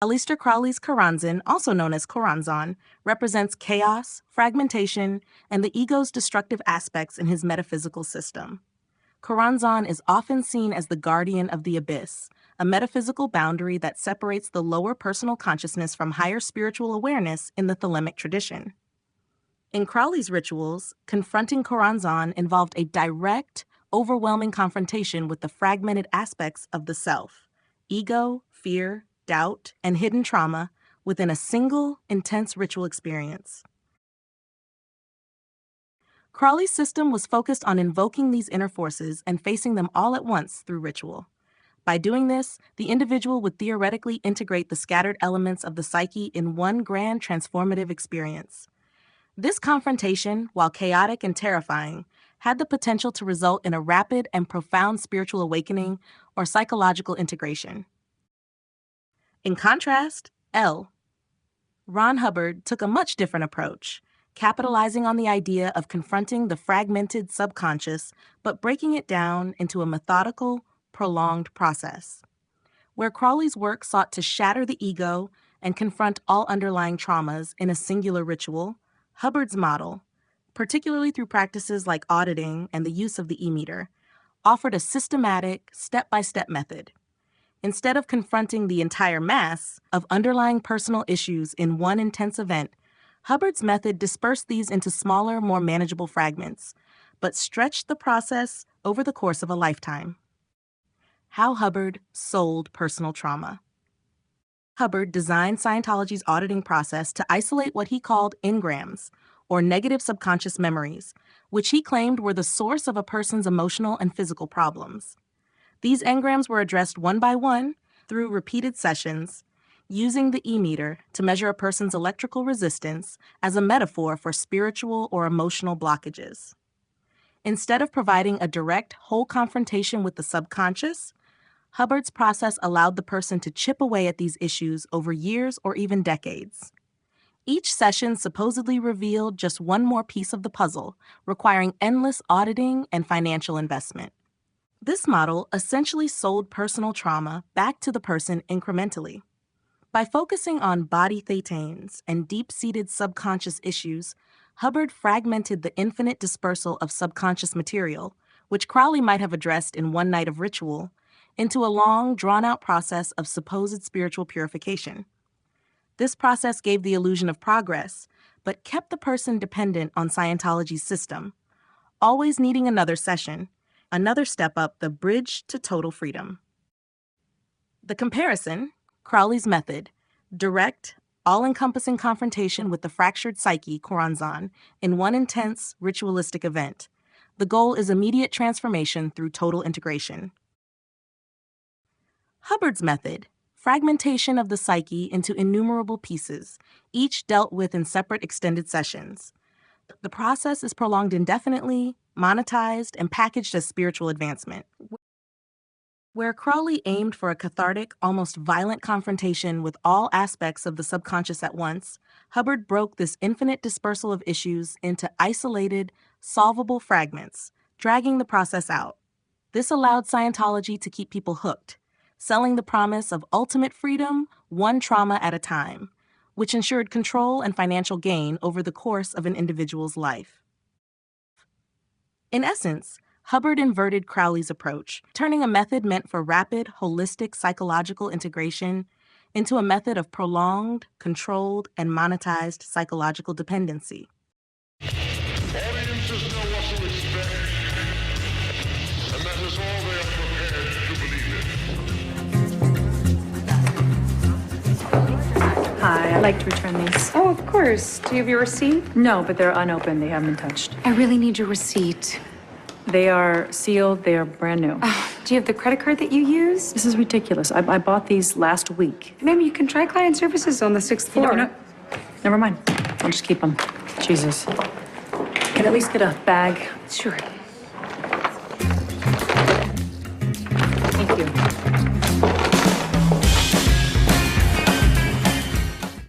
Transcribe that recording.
Aleister Crowley's Choronzon, also known as Choronzon, represents chaos, fragmentation, and the ego's destructive aspects in his metaphysical system. Choronzon is often seen as the guardian of the abyss, a metaphysical boundary that separates the lower personal consciousness from higher spiritual awareness in the Thelemic tradition. In Crowley's rituals, confronting Choronzon involved a direct, overwhelming confrontation with the fragmented aspects of the self, ego, fear, doubt, and hidden trauma within a single, intense ritual experience. Crowley's system was focused on invoking these inner forces and facing them all at once through ritual. By doing this, the individual would theoretically integrate the scattered elements of the psyche in one grand transformative experience. This confrontation, while chaotic and terrifying, had the potential to result in a rapid and profound spiritual awakening or psychological integration. In contrast, Ron Hubbard took a much different approach, capitalizing on the idea of confronting the fragmented subconscious but breaking it down into a methodical, prolonged process. Where Crowley's work sought to shatter the ego and confront all underlying traumas in a singular ritual, Hubbard's model, particularly through practices like auditing and the use of the e-meter, offered a systematic, step-by-step method. Instead of confronting the entire mass of underlying personal issues in one intense event, Hubbard's method dispersed these into smaller, more manageable fragments, but stretched the process over the course of a lifetime. How Hubbard sold personal trauma. Hubbard designed Scientology's auditing process to isolate what he called engrams, or negative subconscious memories, which he claimed were the source of a person's emotional and physical problems. These engrams were addressed one by one through repeated sessions, using the e-meter to measure a person's electrical resistance as a metaphor for spiritual or emotional blockages. Instead of providing a direct, whole confrontation with the subconscious, Hubbard's process allowed the person to chip away at these issues over years or even decades. Each session supposedly revealed just one more piece of the puzzle, requiring endless auditing and financial investment. This model essentially sold personal trauma back to the person incrementally. By focusing on body thetans and deep-seated subconscious issues, Hubbard fragmented the infinite dispersal of subconscious material, which Crowley might have addressed in one night of ritual, into a long, drawn-out process of supposed spiritual purification. This process gave the illusion of progress, but kept the person dependent on Scientology's system, always needing another session, another step up the bridge to total freedom. The comparison, Crowley's method, direct, all-encompassing confrontation with the fractured psyche, Choronzon, in one intense, ritualistic event. The goal is immediate transformation through total integration. Hubbard's method, fragmentation of the psyche into innumerable pieces, each dealt with in separate extended sessions. The process is prolonged indefinitely, monetized, and packaged as spiritual advancement. Where Crowley aimed for a cathartic, almost violent confrontation with all aspects of the subconscious at once, Hubbard broke this infinite dispersal of issues into isolated, solvable fragments, dragging the process out. This allowed Scientology to keep people hooked, selling the promise of ultimate freedom, one trauma at a time, which ensured control and financial gain over the course of an individual's life. In essence, Hubbard inverted Crowley's approach, turning a method meant for rapid, holistic psychological integration into a method of prolonged, controlled, and monetized psychological dependency. Audiences know what to expect, and that is all they are prepared to believe in. Hi, I'd like to return these. Oh, of course. Do you have your receipt? No, but they're unopened. They haven't been touched. I really need your receipt. They are sealed. They are brand new. Do you have the credit card that you use? This is ridiculous. I bought these last week. Maybe you can try client services on the 6th floor. You know, never mind. I'll just keep them. Jesus. Can I at least get a bag? Sure. Thank you.